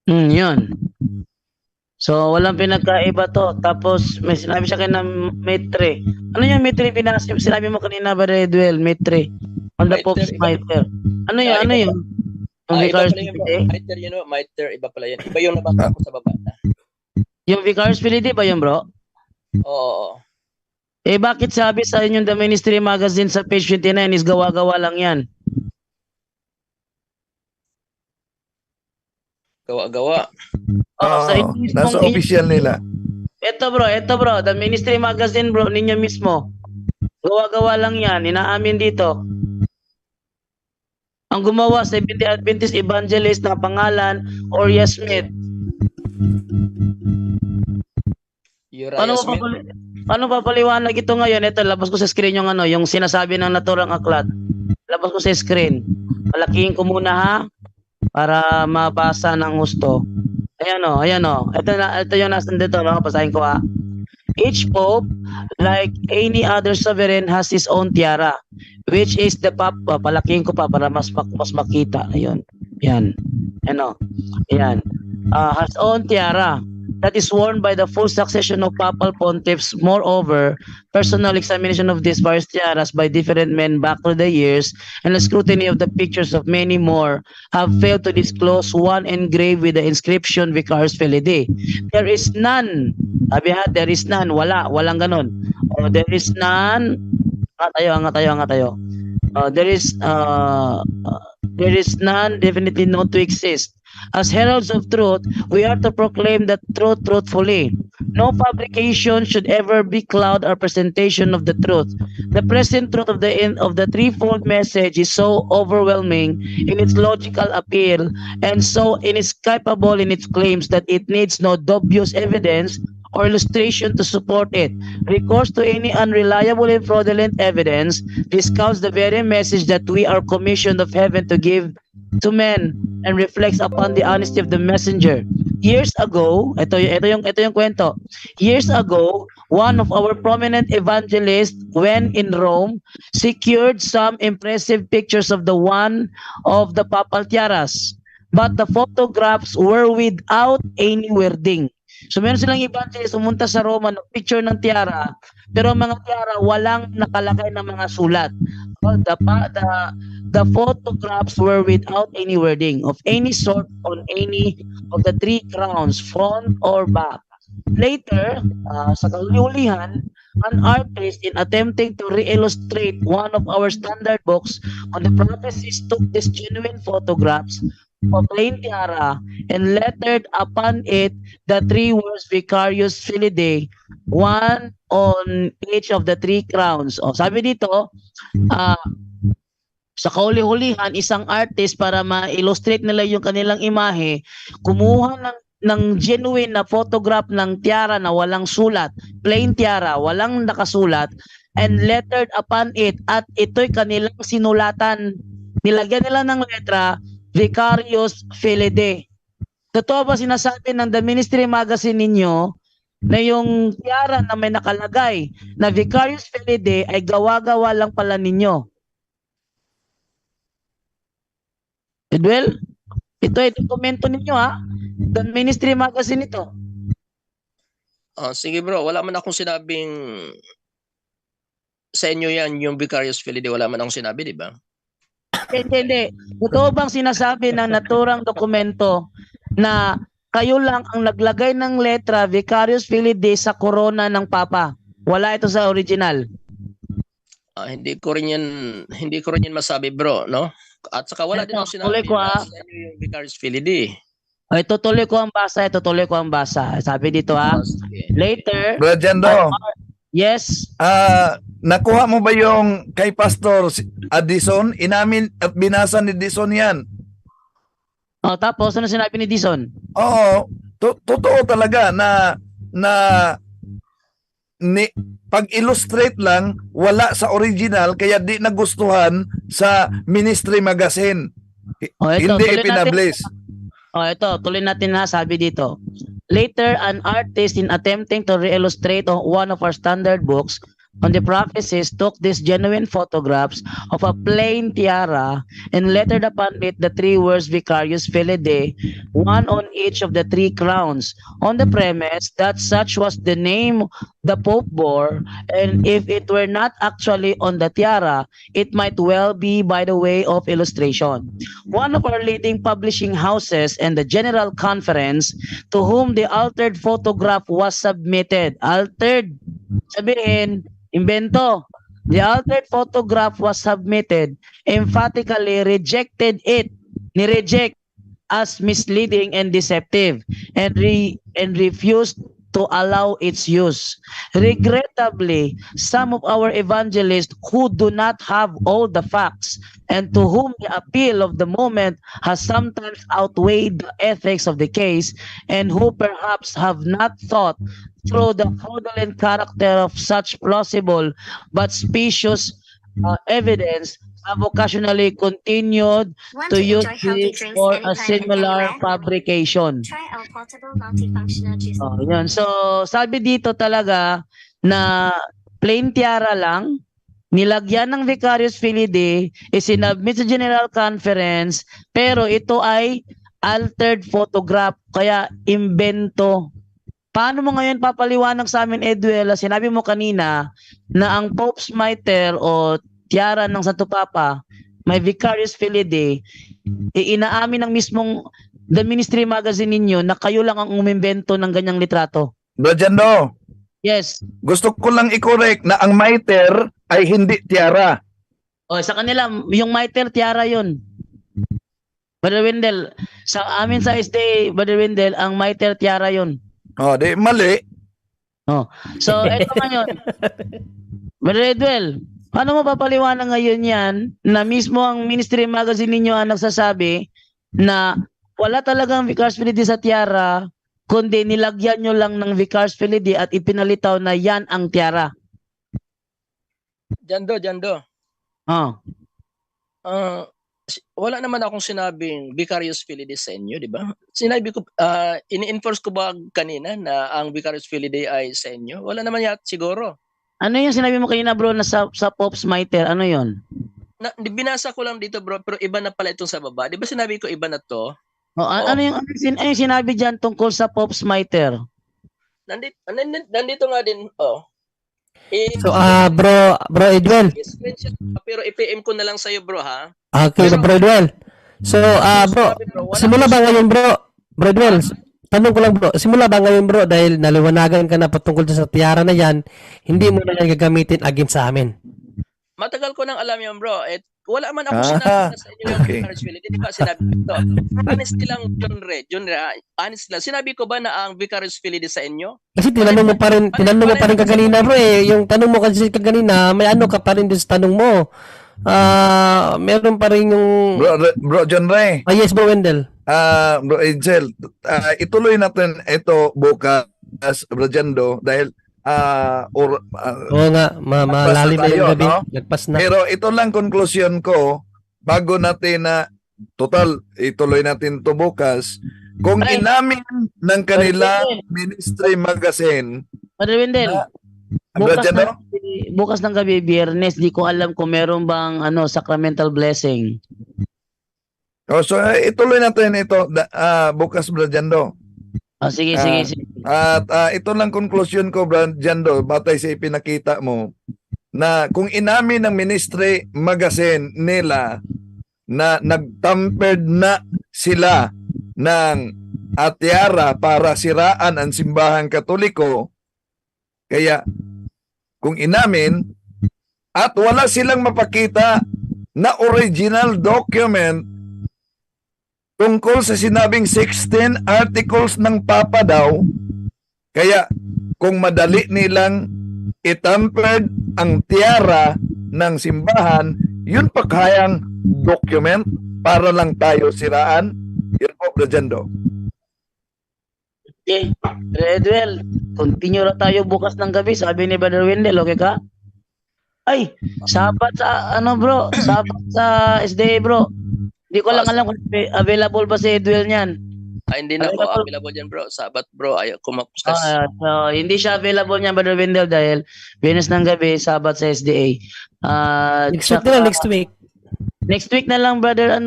Yun. So, walang pinagkaiba to. Tapos, may sinabi siya kay na Mitre. Ano yung Mitre sinabi mo kanina ba, Redwell? Mitre. On the Mitre, Pope's iba. Mitre. Ano yun? Iba Ano pa. yun? Yung Iba Vicar's pala yun, bro. Filide? Mitre, Mitre, iba pala yun. Iba yung nabasa ko sa baba. Yung Vicar's Filide ba yun, bro? Oo. Bakit sabi sa inyong The Ministry Magazine sa page 29 is gawa-gawa lang yan? Gawa-gawa. Sa inyo nasa mismong official nila. ito bro, The Ministry Magazine bro, ninyo mismo. Gawa-gawa lang yan, inaamin dito. Ang gumawa sa Adventist Evangelist na pangalan, Oria Smith. Uriah Smith. Paano papaliwanag ito ngayon? Ito, labas ko sa screen yung yung sinasabi ng naturang aklat. Labas ko sa screen. Malakihin ko muna ha, para mabasa ng gusto. Ayan o. Ito yung nasa dito, no? Basahin ko ha. Each pope, like any other sovereign, has his own tiara, which is the papa. Palakihin ko pa para mas makita. Ayun. Yan. Ayan. Has own tiara that is worn by the full succession of papal pontiffs. Moreover, personal examination of these various tiaras by different men back through the years and the scrutiny of the pictures of many more have failed to disclose one engraved with the inscription Vicarius Filii. There is none. Sabi ha, there is none. Walang ganon. There is none. Angat tayo. There is none definitely known to exist. As heralds of truth, we are to proclaim that truth truthfully. No fabrication should ever be cloud our presentation of the truth. The present truth of the threefold message is so overwhelming in its logical appeal and so inescapable in its claims that it needs no dubious evidence or illustration to support it. Recourse to any unreliable and fraudulent evidence discounts the very message that we are commissioned of heaven to give to men and reflects upon the honesty of the messenger. Years ago, ito yung kwento. Years ago, one of our prominent evangelists, when in Rome, secured some impressive pictures of the papal tiaras. But the photographs were without any wording. So meron silang evangelist pumunta sa Roma ng picture ng tiara, pero mga tiara walang nakalagay na mga sulat. The photographs were without any wording of any sort on any of the three crowns, front or back. Later, sa kahulihan, an artist in attempting to re-illustrate one of our standard books on the prophecies took these genuine photographs of plain tiara and lettered upon it the three words Vicarius Filii, one on each of the three crowns. Sabi dito, sa kahuli-hulihan, isang artist para ma-illustrate nila yung kanilang imahe, kumuha ng genuine na photograph ng tiara na walang sulat, plain tiara, walang nakasulat, and lettered upon it, at ito'y kanilang sinulatan. Nilagyan nila ng letra, Vicarius Filii. Totoo ba sinasabi ng The Ministry Magazine ninyo na yung tiara na may nakalagay na Vicarius Filii ay gawa-gawa lang pala ninyo? Edwell, ito ay dokumento ninyo ha. The Ministry Magazine ito. Sige bro, wala man akong sinabing sa inyo yan, yung Vicarius Filii, wala man akong sinabi, di ba? Hindi. Totoo bang sinasabi ng naturang dokumento na kayo lang ang naglagay ng letra Vicarius Filii sa corona ng Papa? Wala ito sa original. Hindi ko rin yan masabi bro, no? At saka wala din akong sinabi na sa inyo yung Vicarius Filii. Ay, tutuloy ko ang basa. Sabi dito ha. Later, Brad Jando. Yes. Nakuha mo ba yung kay Pastor Addison? Inamin at binasa ni Dison yan. Tapos ano sinabi ni Dison? Oo, totoo talaga na pag-illustrate lang, wala sa original, kaya di nagustuhan sa Ministry Magazine. Hindi ipinablis. Ito, tuloy natin ha, sabi dito. Later, an artist in attempting to re-illustrate one of our standard books on the prophecies took these genuine photographs of a plain tiara and lettered upon it the three words Vicarius Filidae, one on each of the three crowns, on the premise that such was the name the Pope bore, and if it were not actually on the tiara, it might well be by the way of illustration. One of our leading publishing houses and the General Conference to whom the altered photograph was submitted. Altered, sabihin, invento. The altered photograph was submitted, emphatically rejected it, ni-reject as misleading and deceptive, and refused to allow its use. Regrettably, some of our evangelists who do not have all the facts and to whom the appeal of the moment has sometimes outweighed the ethics of the case, and who perhaps have not thought through the fraudulent character of such plausible but specious evidence, have occasionally continued Want to to use enjoy healthy this drinks for a anytime and similar anywhere? fabrication. Try our portable multifunctional juice. Oh, yun. So, sabi dito talaga na plain tiara lang, nilagyan ng Vicarius Filidae, isinabmit sa General Conference, pero ito ay altered photograph, kaya imbento. Paano mo ngayon papaliwanag sa amin, Eduela? Sinabi mo kanina na ang Pope's Mitre o tiara ng Santo Papa, may Vicarius Filidae, inaamin ng mismong The Ministry Magazine ninyo na kayo lang ang umimbento ng ganyang litrato. Bro Jando, Yes. gusto ko lang i-correct na ang mitre ay hindi tiara. O, sa kanila, yung mitre tiara yun. Brother Wendell, sa amin sa SD, Brother Wendell, ang mitre tiara yun. Oh, di mali. So, eto ngayon. Brother Edwell, paano mo papaliwanag ngayon yan na mismo ang Ministry Magazine ninyo ang nagsasabi na wala talagang Vicarius Filidae sa tiara, kundi nilagyan nyo lang ng Vicarius Filidae at ipinalitaw na yan ang tiara. Jando. Oh. Wala naman akong sinabing Vicarius Filidae sa inyo, di ba? Sinabi ko, ini-enforce ko ba kanina na ang Vicarius Filidae ay sa inyo? Wala naman yata siguro. Ano yung sinabi mo kanina, bro, na sa Pope's Mitre? Ano yon? Binasa ko lang dito, bro, pero iba na pala itong sa baba. Di ba sinabi ko iba na to? Oh, ano yung sinabi dyan tungkol sa Pope's Mitre? Nandito nga din, So, bro Edwin. screenshot, pero i-PM ko na lang sa'yo, bro, ha? Okay, bro Edwin. So, bro, simula ba ngayon, bro? Bro Edwin, tanong ko lang, bro. Simula ba ngayon, bro, dahil naliwanagan ka na patungkol sa tiara na yan, hindi mo na yan gagamitin against sa amin? Matagal ko nang alam yan, bro. Wala man ako sinabi na sa inyo yung okay. Vicarius Filidae. Di ba sinabi ko ito? Honestly lang, John Re, honestly lang. Sinabi ko ba na ang Vicarius Filidae sa inyo? Kasi tinanong mo pa rin kaganina, bro, eh. Yung tanong mo kasi kaganina, may ano ka pa rin doon sa tanong mo. Meron pa rin yung... Bro John Ray. Yes, bro Wendell. Bro Angel, ituloy natin ito bukas, Bro Jando, dahil Oo nga, malalim na yung gabi. no? Nagpas na. Pero ito lang conclusion ko bago natin na total ituloy natin to bukas. Kung Ay. inamin ng kanilang Ministry Magazine, Brother Wendell, Bro Jando, bukas ng gabi, Biyernes, di ko alam kung meron bang sacramental blessing. so ituloy natin ito bukas, Bro Jando. Sige. At ito lang conclusion ko, Bro Jando, batay sa ipinakita mo, na kung inamin ng Ministry Magazine nila na nagtampered na sila ng tiara para siraan ang simbahang Katoliko, kaya kung inamin at wala silang mapakita na original document tungkol sa sinabing 16 articles ng Papa daw, kaya kung madali nilang itampered ang tiara ng simbahan, yun pa kayang document para lang tayo siraan. Yun po, Bro Jando. Okay. Redwell, continue na tayo bukas ng gabi. Sabi ni Brother Wendell, okay ka? Ay, sabat sa bro? Sabat sa SDA, bro. Hindi ko lang alam kung available ba si Edwell niyan. Hindi na ako Available. available dyan, bro. Sabat, bro. Ayaw ko mag-discuss. So, hindi siya available niya, Brother Wendell, dahil Venus ng gabi, Sabat sa SDA. Next week na lang, next week. Next week na lang, Brother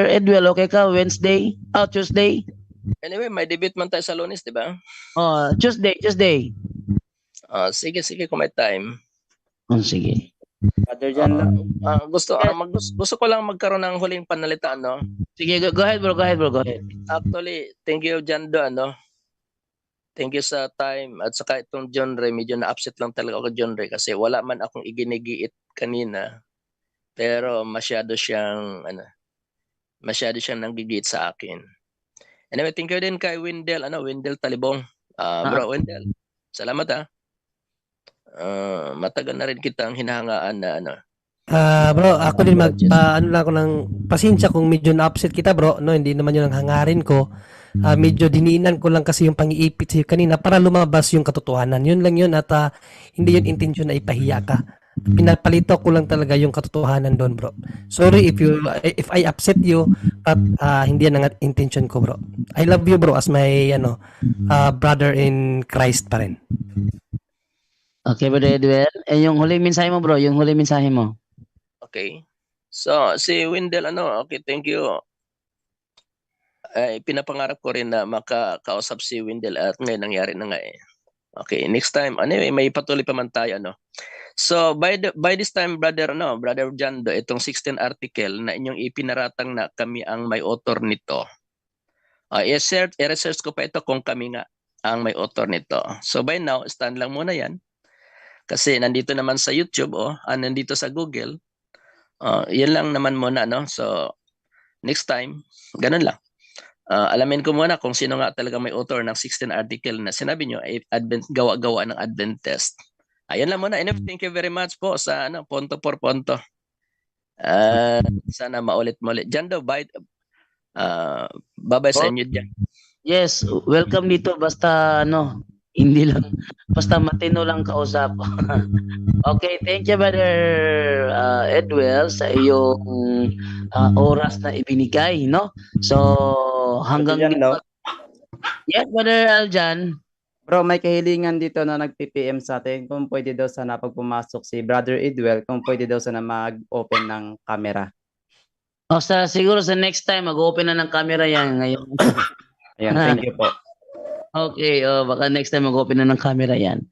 Edwell, okay ka? Wednesday? Tuesday? Anyway, may debate man tayo sa Lunes, di ba? Tuesday. Sige, kung may time. Sige. Brother Jan lang. Gusto ko lang magkaroon ng huling panalita, no? Sige, go ahead, bro. Go ahead. Actually, thank you, Jando, ano? Thank you sa time. At saka itong John Ray, medyo na-upset lang talaga ako, John Ray, kasi wala man akong iginigiit kanina. Pero masyado siyang nanggigit sa akin. Anyway, thank you din kay Wendell Talibong. Bro, Wendell, salamat matagal na rin kitang hinahangaan na Bro, ako din ano lang ako ng pasensya kung medyo na-upset kita, bro. No, hindi naman yun ang hangarin ko. Medyo diniinan ko lang kasi yung pang-iipit sa'yo kanina para lumabas yung katotohanan. Yun lang yun at hindi yun intensyon na ipahiya ka. Pinapalito ko lang talaga yung katotohanan doon, bro. Sorry if I upset you, but hindi yan ang intention ko, bro. I love you, bro, as my brother in Christ pa rin. Okay, Brother Edwell. Yung huling mensahe mo, bro. Okay. So, si Wendell, okay, thank you. Pinapangarap ko rin na makakausap si Wendell at ngayon nangyari na nga eh. Okay, next time. Anyway, may patuloy pa man tayo, So, by this time, Brother Jando, itong 16 article na inyong ipinaratang na kami ang may author nito. I-research ko pa ito kung kami nga ang may author nito. So, by now, stand lang muna yan. Kasi nandito naman sa YouTube, nandito sa Google. Yan lang naman muna, So, next time, ganun lang. Alamin ko muna kung sino nga talaga may author ng 16 article na sinabi nyo ay gawa-gawa ng Adventist. Ayan lang muna. And thank you very much po sa ponto por ponto. Sana maulit-mulit. Jando, bye-bye sa inyo dyan. Yes, welcome dito. Basta hindi lang. Basta matino lang kausap. Okay, thank you, Brother Edwell, sa iyong oras na ibinigay, So, hanggang Brother Jan, no? Yes, Brother Aljan. Bro, may kahilingan dito na nag-PPM sa atin kung pwede daw sana pag pumasok si Brother Edwell, kung pwede daw sana mag-open ng camera. Siguro sa next time, mag-open na ng camera yan ngayon. Ayan, thank you po. Okay, baka next time mag-open na ng camera yan.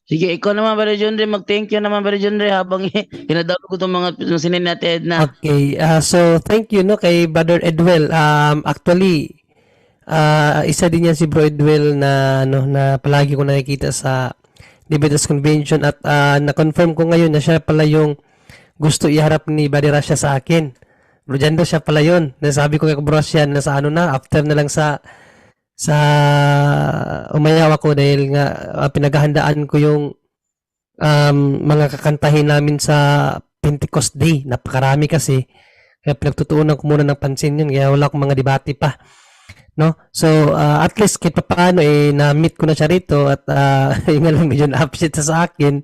Sige, ikaw naman, Brother John Ray, mag-thank you naman, Brother John Ray, habang kinadawag ko itong mga sinin natin na. Okay, so thank you kay Brother Edwell. Actually, isa din yan si Bro Edwell na na palagi ko nakikita sa Libertas Convention at na-confirm ko ngayon na siya pala yung gusto iharap ni Buddy Russia sa akin. Bro Jando, siya pala yun. Nasabi ko kay Bro Russia na sa after na lang sa umayaw ako dahil nga pinaghahandaan ko yung mga kakantahin namin sa Pentecost Day. Napakarami kasi. Kaya pinagtutuunan ko muna ng pansin yun. Kaya wala akong mga debate pa. So, at least kahit paano na-meet ko na siya rito at yung alam medyo na-upset sa akin.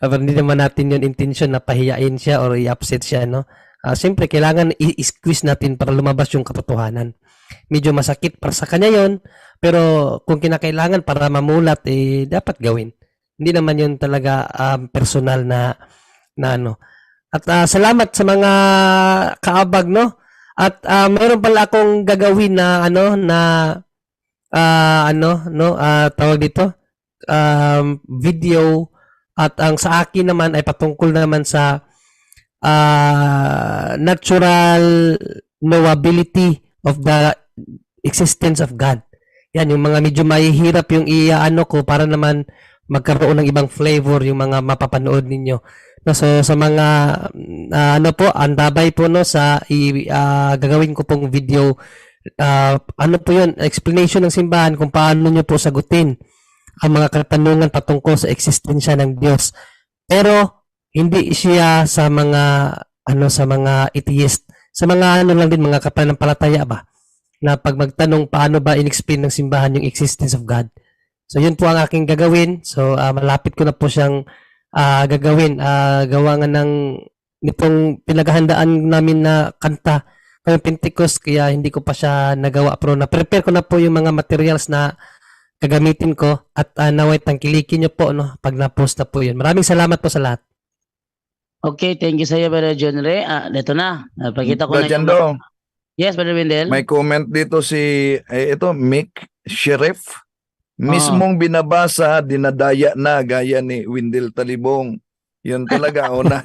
Pero hindi naman natin yung intention na pahiyain siya or i-upset siya, Siyempre, kailangan i-squeeze natin para lumabas yung katotohanan. Medyo masakit para sa kanya yon, pero kung kinakailangan para mamulat, dapat gawin. Hindi naman yun talaga personal na At salamat sa mga kaabag, At mayroon pala akong gagawin na tawag dito, video, at ang sa akin naman ay patungkol naman sa natural knowability of the existence of God. Yan, yung mga medyo mahihirap yung ko para naman magkaroon ng ibang flavor yung mga mapapanood ninyo. So sa mga andabay po sa gagawin ko pong video, po yun, explanation ng simbahan kung paano nyo po sagutin ang mga katanungan patungkol sa eksistensya ng Diyos. Pero hindi siya sa mga atheist, sa mga lang din, mga kapanampalataya ba, na pag magtanong paano ba in-explain ng simbahan yung existence of God. So yun po ang aking gagawin. So malapit ko na po siyang gagawin. Gawa nga nitong pinaghahandaan namin na kanta ngayong Pentecost kaya hindi ko pa siya nagawa pero na-prepare ko na po yung mga materials na gagamitin ko at naway tangkilikin niyo po no pag na-post na po yun. Maraming salamat po sa lahat. Okay, thank you sa iyo, Brother John Ray. Ito na. Pakita ko na Brad Jando, Yes, Brother Wendell. may comment dito si ito Mick Sheriff. Mismong binabasa, dinadaya na gaya ni Wendell Talibong. Yun talaga una.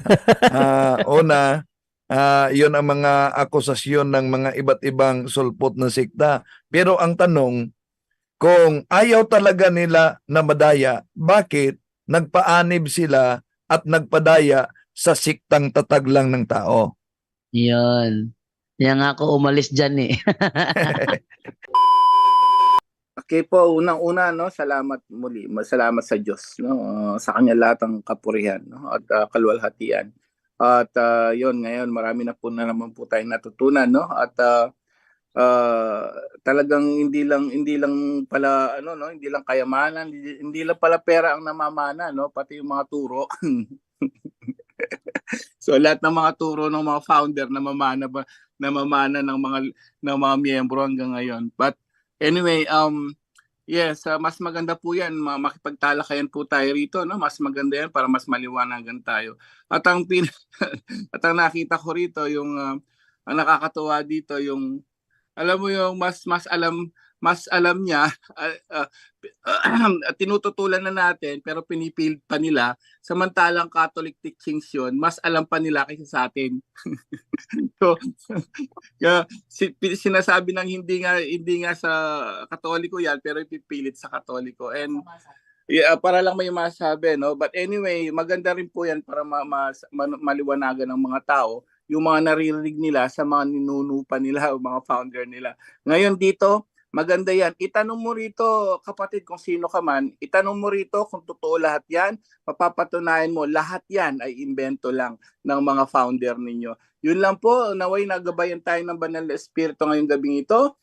Yun ang mga akusasyon ng mga iba't ibang sulpot na sikta. Pero ang tanong, kung ayaw talaga nila na madaya, bakit nagpaanib sila at nagpadaya sa siktang tatag lang ng tao? Yun. Yan nga ako umalis dyan eh. Okay po, unang-una no, salamat muli. Salamat sa Diyos no, sa kanya lahat ng kapurihan no, at kaluwalhatian. At yon ngayon marami na naman po tayong natutunan no, at talagang hindi lang pala ano no, hindi lang kayamanan, hindi lang pala pera ang namamana no, pati yung mga turo. So lahat ng mga turo ng mga founder namamana ng mga miyembro hanggang ngayon. But anyway, yes, mas maganda po 'yan, makipagtalakayan po tayo rito, no? Mas maganda 'yan para mas maliwanagan tayo. At ang nakita ko rito yung ang nakakatuwa dito yung alam mo yung mas alam niya tinututulan na natin pero pinipilit pa nila samantalang Catholic teachings yun mas alam pa nila kaysa sa atin. So sinasabi ng hindi nga sa Katoliko yan pero ipipilit sa Katoliko and para lang may masabi no, but anyway maganda rin po yan para maliwanagan ng mga tao yung mga naririnig nila sa mga ninunupa nila o mga founder nila. Ngayon dito, maganda yan. Itanong mo rito, kapatid, kung sino ka man, itanong mo rito kung totoo lahat yan, mapapatunayan mo, lahat yan ay invento lang ng mga founder ninyo. Yun lang po, naway nagabayan tayo ng Banal na Espiritu ngayong gabing ito.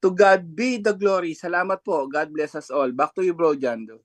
To God be the glory. Salamat po. God bless us all. Back to you, Bro Jando.